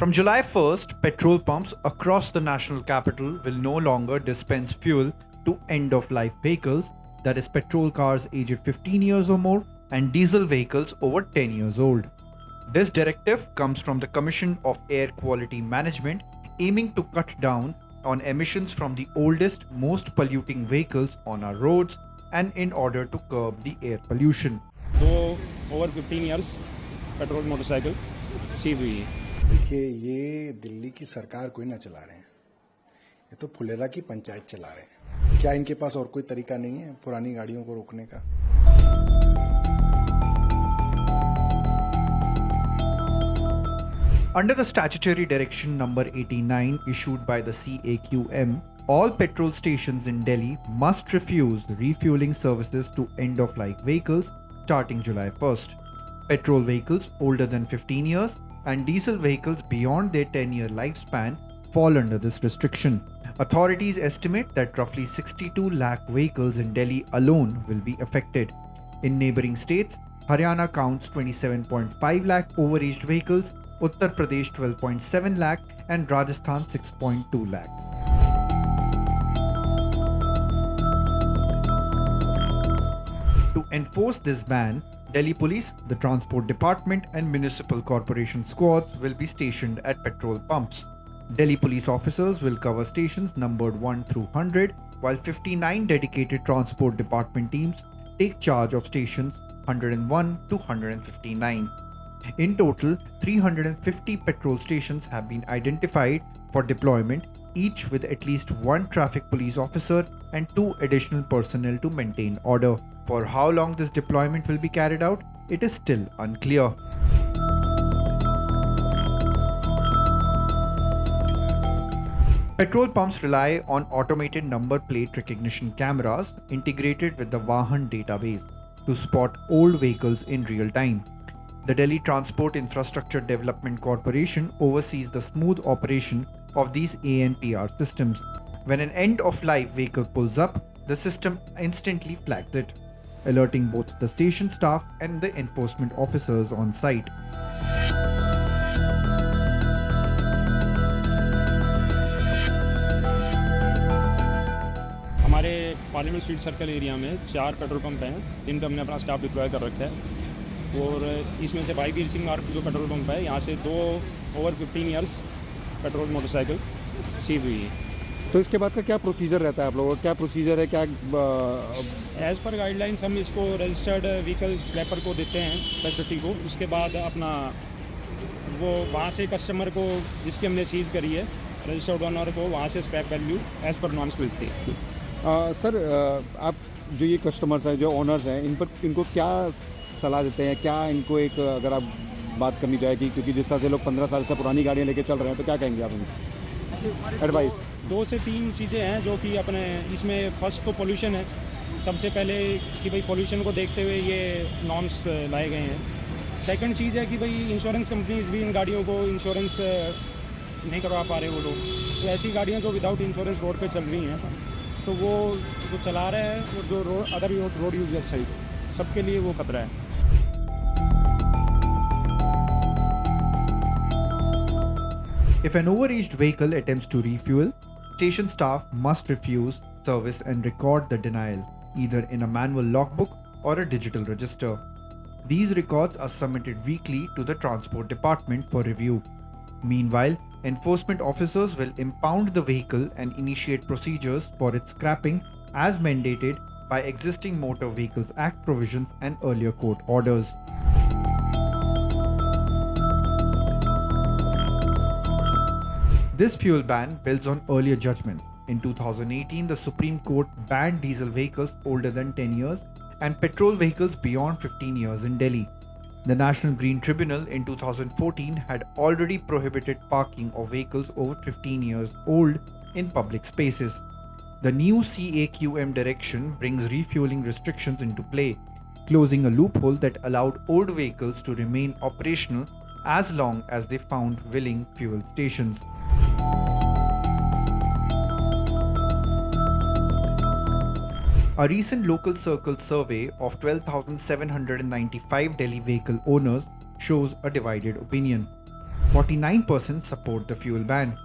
From July 1st, petrol pumps across the national capital will no longer dispense fuel to end of life vehicles, that is, petrol cars aged 15 years or more and diesel vehicles over 10 years old. This directive comes from the Commission of Air Quality Management, aiming to cut down on emissions from the oldest, most polluting vehicles on our roads and in order to curb the air pollution. दो over 15 years petrol motorcycle seize हुई है। देखिए, ये दिल्ली की सरकार कोई ना चला रहे हैं, ये तो फुलेरा की पंचायत चला रहे हैं। क्या इनके पास और कोई तरीका नहीं है पुरानी गाड़ियों को रोकने का? Under the statutory direction number 89 issued by the CAQM, all petrol stations in Delhi must refuse refueling services to end-of-life vehicles starting July 1st. Petrol vehicles older than 15 years and diesel vehicles beyond their 10-year lifespan fall under this restriction. Authorities estimate that roughly 62 lakh vehicles in Delhi alone will be affected. In neighboring states, Haryana counts 27.5 lakh overaged vehicles, Uttar Pradesh 12.7 lakh and Rajasthan 6.2 lakhs. To enforce this ban, Delhi Police, the Transport Department and Municipal Corporation squads will be stationed at petrol pumps. Delhi Police officers will cover stations numbered 1 through 100, while 59 dedicated Transport Department teams take charge of stations 101 to 159. In total, 350 petrol stations have been identified for deployment, each with at least one traffic police officer and 2 additional personnel to maintain order. For how long this deployment will be carried out, it is still unclear. Petrol pumps rely on automated number plate recognition cameras integrated with the Vahan database to spot old vehicles in real time. The Delhi Transport Infrastructure Development Corporation oversees the smooth operation of these ANPR systems. When an end-of-life vehicle pulls up, the system instantly flags it, alerting both the station staff and the enforcement officers on site. हमारे parliament street circle area में 4 petrol pump हैं जिन पर हमने अपना staff deploy कर रखा है और इसमें से बाई वीर सिंह मार्ग जो पेट्रोल पंप है यहाँ से 2 over 15 years petrol motorcycle seize हुई है। तो इसके बाद का क्या प्रोसीजर रहता है आप लोगों का? क्या प्रोसीजर है? क्या एज़ पर गाइडलाइंस हम इसको रजिस्टर्ड व्हीकल स्क्रैपर को देते हैं फैसिलिटी को। उसके बाद अपना वो वहाँ से कस्टमर को जिसकी हमने सीज करी है रजिस्टर्ड ओनर को वहाँ से scrap value as per norms मिलती है। सर, आप जो ये कस्टमर्स हैं, जो ओनर्स हैं, इनको क्या सलाह देते हैं? क्या इनको एक अगर आप बात करनी चाहेगी, क्योंकि जिस तरह से लोग 15 साल से पुरानी गाड़ियाँ लेके चल रहे हैं, तो क्या कहेंगे आप उनको एडवाइस? 2 से 3 चीज़ें हैं जो कि अपने इसमें फर्स्ट तो पोल्यूशन है सबसे पहले कि भाई पोल्यूशन को देखते हुए ये नॉर्म्स लाए गए हैं। सेकंड चीज़ है कि भाई इंश्योरेंस कंपनीज भी इन गाड़ियों को इंश्योरेंस नहीं करवा पा रहे वो लोग, तो ऐसी गाड़ियाँ जो विदाउट इंश्योरेंस रोड पे चल रही हैं तो वो जो चला रहे हैं वो जो अदर रोड यूजर साइड सबके लिए वो खतरा है। If an overaged vehicle attempts to refuel, station staff must refuse service and record the denial, either in a manual logbook or a digital register. These records are submitted weekly to the Transport Department for review. Meanwhile, enforcement officers will impound the vehicle and initiate procedures for its scrapping as mandated by existing Motor Vehicles Act provisions and earlier court orders. This fuel ban builds on earlier judgments. In 2018, the Supreme Court banned diesel vehicles older than 10 years and petrol vehicles beyond 15 years in Delhi. The National Green Tribunal in 2014 had already prohibited parking of vehicles over 15 years old in public spaces. The new CAQM direction brings refueling restrictions into play, closing a loophole that allowed old vehicles to remain operational as long as they found willing fuel stations. A recent local circle survey of 12,795 Delhi vehicle owners shows a divided opinion. 49% support the fuel ban,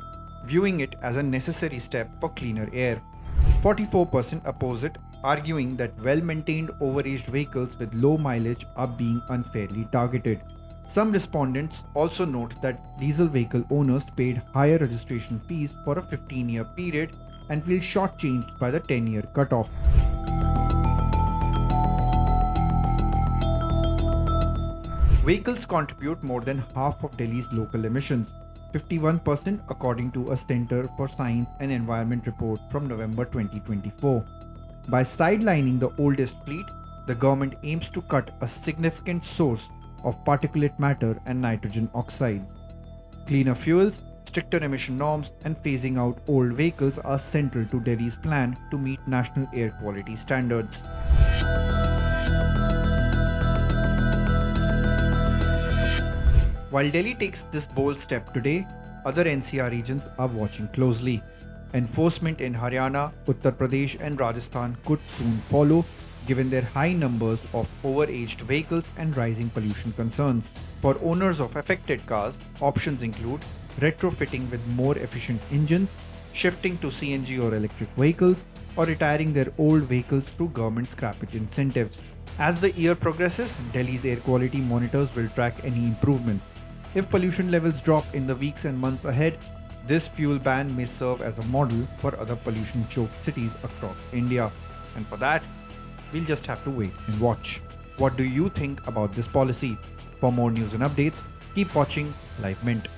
viewing it as a necessary step for cleaner air. 44% oppose it, arguing that well-maintained overaged vehicles with low mileage are being unfairly targeted. Some respondents also note that diesel vehicle owners paid higher registration fees for a 15-year period and feel shortchanged by the 10-year cutoff. Vehicles contribute more than half of Delhi's local emissions, 51% according to a Center for Science and Environment report from November 2024. By sidelining the oldest fleet, the government aims to cut a significant source of particulate matter and nitrogen oxides. Cleaner fuels, stricter emission norms, and phasing out old vehicles are central to Delhi's plan to meet national air quality standards. While Delhi takes this bold step today, other NCR regions are watching closely. Enforcement in Haryana, Uttar Pradesh, and Rajasthan could soon follow, given their high numbers of overaged vehicles and rising pollution concerns. For owners of affected cars, options include retrofitting with more efficient engines, shifting to CNG or electric vehicles, or retiring their old vehicles through government scrappage incentives. As the year progresses, Delhi's air quality monitors will track any improvements. If pollution levels drop in the weeks and months ahead, this fuel ban may serve as a model for other pollution-choked cities across India. And for that, we'll just have to wait and watch. What do you think about this policy? For more news and updates, keep watching Live Mint.